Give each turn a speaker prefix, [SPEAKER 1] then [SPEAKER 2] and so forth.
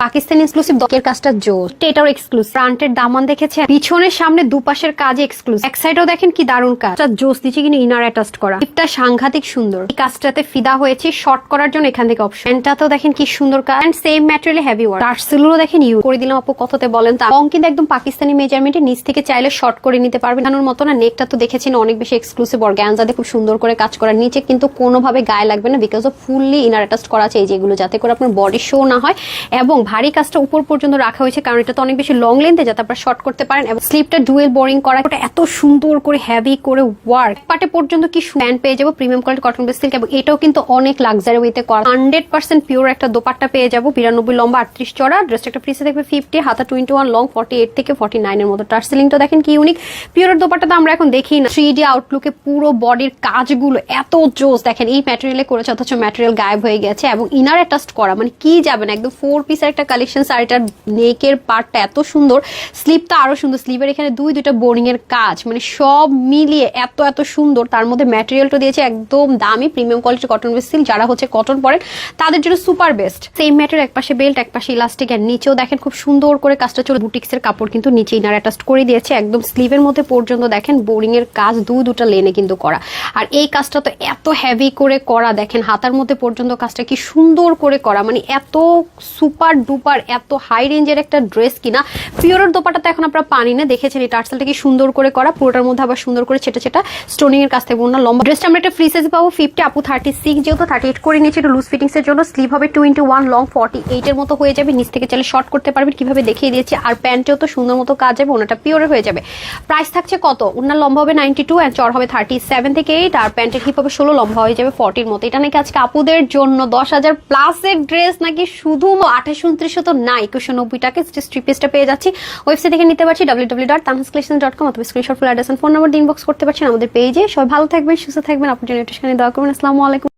[SPEAKER 1] Pakistani exclusive দকের কাজটা জোস, এটাও এক্সক্লুসিভ। ফ্রন্টের দামান দেখেছেন, পিছনের সামনে দুপাশের কাজে এক্সক্লুসিভ। এক সাইডেও দেখেন কি দারুণ কাজ, জোস দিচ্ছে কিন্তু ইনার অ্যাটাচড করা। এটা সাংঘাতিক সুন্দর। এই কাজটাতে ফিদা হয়েছে শর্ট করার জন্য, এখান থেকে অপশন। এটাতেও দেখেন কি সুন্দর কাজ, এন্ড সেম ম্যাটেরিয়ালে হেভি ওয়ার্ক। টার্সেলও দেখেন ইউজ করে দিলাম আপু কততে বলেন। তা রং কিন্তু একদম পাকিস্তানি মেজারমেন্টে, নিচ থেকে চাইলে শর্ট করে নিতে পারবেন। এর মতো না, নেকটা তো দেখেছেন অনেক বেশি এক্সক্লুসিভ অর্গানজাতে খুব সুন্দর করে কাজ করা। নিচে কিন্তু কোনোভাবে গায়ে লাগবে না, because of fully inner attached করা আছে এই যেগুলো, যাতে করে আপনার বডি শো না হয়। এবং ভারী কাজটা উপর পর্যন্ত রাখা হয়েছে, কারণ এটা তো অনেক বেশি লং লেন্থে, যাতে আপনারা শর্ট করতে পারেন। এবং স্লিপটা ডুয়েল বোরিং করা, ওটা এত সুন্দর করে হেভি করে ওয়ার্ক। পার্টে পর্যন্ত কি প্যান্ট পেয়ে যাবো premium quality cotton base silk, এবং এটাও কিন্তু অনেক লাক্সারি ওয়েতে করা। 100% পিওর একটা দোপাট্টা পেয়ে যাবো, 92 লম্বা 38 চড়া। ড্রেসটা একটা ফ্রিসে থাকবে 50, হাতা 21 লং 48 থেকে 49 এর মতো। টার্সেলিংটা দেখেন কি ইউনিক। পিওরের দোপাট্টাটা আমরা এখন দেখি না, 3D আউটলুকে পুরো বডির কাজগুলো এত জোস। দেখেন এই ম্যাটেরিয়ালে করেছে, অথচ ম্যাটেরিয়াল গায়েব হয়ে গেছে, এবং ইনার অ্যাটাচড করা, মানে কি যাবেন একদম 4 পিসের একটা কালেকশন। শাড়িটার নেকের পার্টটা এত সুন্দর, স্লিপটা আরো সুন্দর। স্লিভের এখানে দুইটা বোরিং এর কাজ, মানে সব মিলিয়ে এত এত সুন্দর। তার মধ্যে ম্যাটেরিয়ালটা দিয়েছে একদম দামি premium quality cotton base silk. যারা হচ্ছে কটন পরেন তাদের জন্য সুপার বেস্ট। সেম ম্যাটেরিয়াল, এক পাশে বেল্ট, এক পাশে ইলাস্টিক, আর নিচেও দেখেন খুব সুন্দর করে কাজটা চলে। বুটিক্সের কাপড় কিন্তু নিচে ইনার অ্যাটাচড করে দিয়েছে, একদম স্লিভের মধ্যে পর্যন্ত দেখেন বোরিং এর কাজ দুটা লেনে কিন্তু করা। আর এই কাজটা তো এত হেভি করে করা, দেখেন হাতার মধ্যে পর্যন্ত কাজটা কি সুন্দর করে করা, মানে এত সুপার ডুপার এত হাই রেঞ্জের একটা ড্রেস কিনা। পিওরের দোপাটাতে এখন আপনারা পানি না, দেখেছেন এই টার্সেলটা কি সুন্দর করে করা, পুরোটার মধ্যে আবার সুন্দর করে ছেটা ছেটা স্টোনিং এর কাছ থেকে বোনা লম্বা। ড্রেসটা আমরা একটা ফ্রি সাইজ পাবো 50, আপু 36, যেহেতু 38 করে নিয়েছে একটু লুজ ফিটিংস এর জন্য। স্লিভ হবে 21 লং 48 এর মতো হয়ে যাবে, নিচ থেকে চাইলে শর্ট করতে পারবেন, কিভাবে দেখিয়ে দিয়েছি। আর প্যান্টেও তো সুন্দর মতো কাজ হবে, ওনাটা পিওরের হয়ে যাবে। প্রাইস থাকছে কত, ওনার লম্বা হবে 92 এন্ড চড় হবে 37 থেকে 8, আর প্যান্টের হিপ হবে 16, লম্বা হয়ে যাবে 40 মতো। এটা নাকি আজকে আপুদের জন্য 10,000 প্লাস এর ড্রেস, নাকি শুধু 28-29 তো না, 2190 টাকা থ্রি পিসটা পেয়ে যাচ্ছি। ওয়েবসাইট থেকে নিতে পারছি www.tanhascollections.com, অথবা screenshot full address and phone number inbox করতে পারছেন আমাদের পেজে। সবাই ভালো থাকবেন, সুস্থ থাকবেন, আপনার জন্য একটু দোয়া করবেন। আসসালামু আলাইকুম।